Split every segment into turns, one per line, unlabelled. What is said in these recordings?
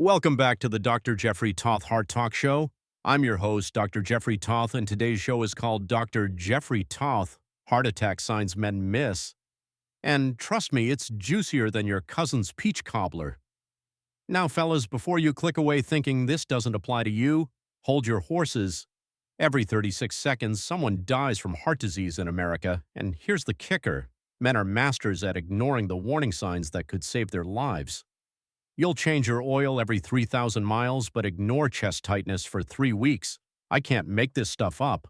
Welcome back to the Dr. Jeffrey Tauth Heart Talk Show. I'm your host, Dr. Jeffrey Tauth, and today's show is called Dr. Jeffrey Tauth Heart Attack Signs Men Miss. And trust me, it's juicier than your cousin's peach cobbler. Now, fellas, before you click away thinking this doesn't apply to you, hold your horses. Every 36 seconds, someone dies from heart disease in America, and here's the kicker. Men are masters at ignoring the warning signs that could save their lives. You'll change your oil every 3,000 miles, but ignore chest tightness for 3 weeks. I can't make this stuff up.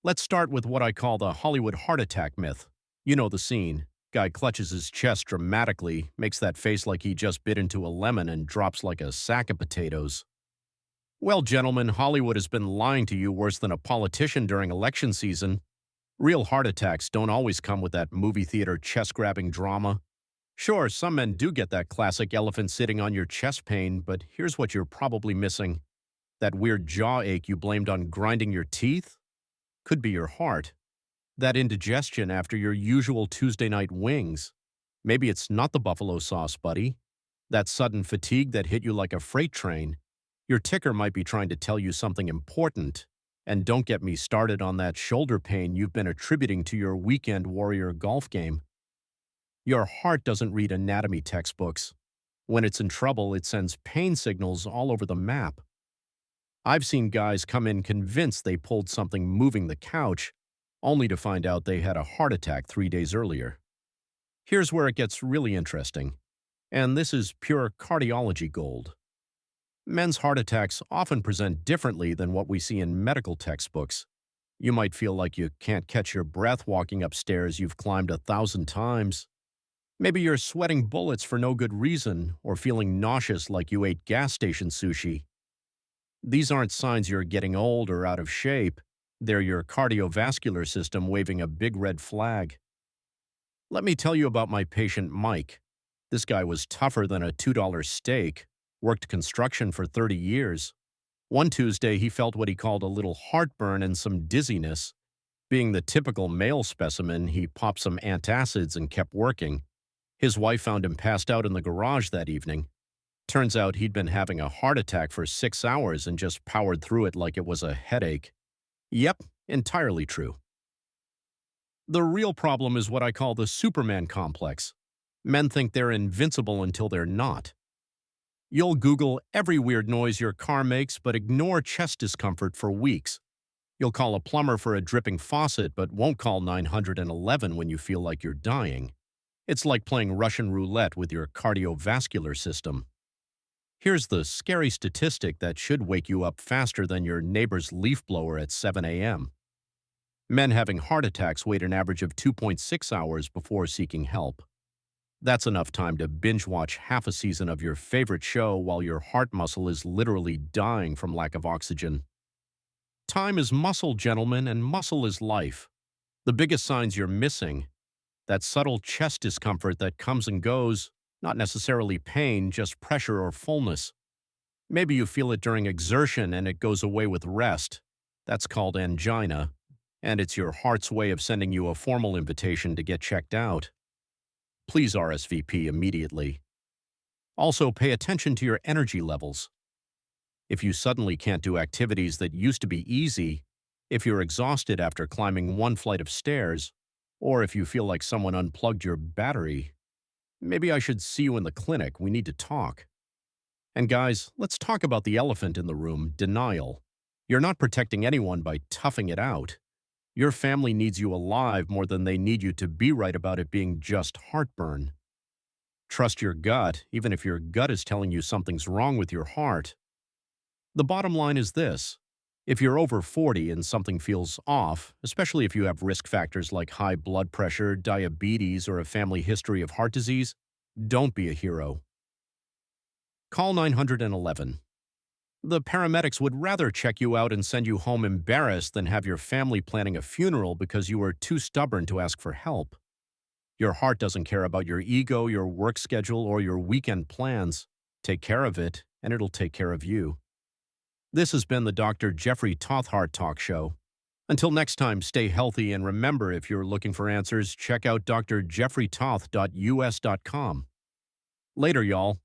Let's start with what I call the Hollywood heart attack myth. You know the scene. Guy clutches his chest dramatically, makes that face like he just bit into a lemon and drops like a sack of potatoes. Well, gentlemen, Hollywood has been lying to you worse than a politician during election season. Real heart attacks don't always come with that movie theater chest-grabbing drama. Sure, some men do get that classic elephant sitting on your chest pain, but here's what you're probably missing. That weird jaw ache you blamed on grinding your teeth? Could be your heart. That indigestion after your usual Tuesday night wings. Maybe it's not the buffalo sauce, buddy. That sudden fatigue that hit you like a freight train. Your ticker might be trying to tell you something important. And don't get me started on that shoulder pain you've been attributing to your weekend warrior golf game. Your heart doesn't read anatomy textbooks. When it's in trouble, it sends pain signals all over the map. I've seen guys come in convinced they pulled something moving the couch, only to find out they had a heart attack 3 days earlier. Here's where it gets really interesting, and this is pure cardiology gold. Men's heart attacks often present differently than what we see in medical textbooks. You might feel like you can't catch your breath walking upstairs you've climbed 1,000 times. Maybe you're sweating bullets for no good reason or feeling nauseous like you ate gas station sushi. These aren't signs you're getting old or out of shape. They're your cardiovascular system waving a big red flag. Let me tell you about my patient Mike. This guy was tougher than a $2 steak, worked construction for 30 years. One Tuesday, he felt what he called a little heartburn and some dizziness. Being the typical male specimen, he popped some antacids and kept working. His wife found him passed out in the garage that evening. Turns out he'd been having a heart attack for 6 hours and just powered through it like it was a headache. Yep, entirely true. The real problem is what I call the Superman complex. Men think they're invincible until they're not. You'll Google every weird noise your car makes but ignore chest discomfort for weeks. You'll call a plumber for a dripping faucet but won't call 911 when you feel like you're dying. It's like playing Russian roulette with your cardiovascular system. Here's the scary statistic that should wake you up faster than your neighbor's leaf blower at 7 a.m. Men having heart attacks wait an average of 2.6 hours before seeking help. That's enough time to binge-watch half a season of your favorite show while your heart muscle is literally dying from lack of oxygen. Time is muscle, gentlemen, and muscle is life. The biggest signs you're missing: that subtle chest discomfort that comes and goes, not necessarily pain, just pressure or fullness. Maybe you feel it during exertion and it goes away with rest. That's called angina, and it's your heart's way of sending you a formal invitation to get checked out. Please RSVP immediately. Also, pay attention to your energy levels. If you suddenly can't do activities that used to be easy, if you're exhausted after climbing one flight of stairs, or if you feel like someone unplugged your battery, maybe I should see you in the clinic. We need to talk. And guys, let's talk about the elephant in the room: denial. You're not protecting anyone by toughing it out. Your family needs you alive more than they need you to be right about it being just heartburn. Trust your gut, even if your gut is telling you something's wrong with your heart. The bottom line is this: if you're over 40 and something feels off, especially if you have risk factors like high blood pressure, diabetes, or a family history of heart disease, don't be a hero. Call 911. The paramedics would rather check you out and send you home embarrassed than have your family planning a funeral because you were too stubborn to ask for help. Your heart doesn't care about your ego, your work schedule, or your weekend plans. Take care of it, and it'll take care of you. This has been the Dr. Jeffrey Tauth Heart Talk Show. Until next time, stay healthy, and remember, if you're looking for answers, check out drjeffreytauth.us.com. Later, y'all.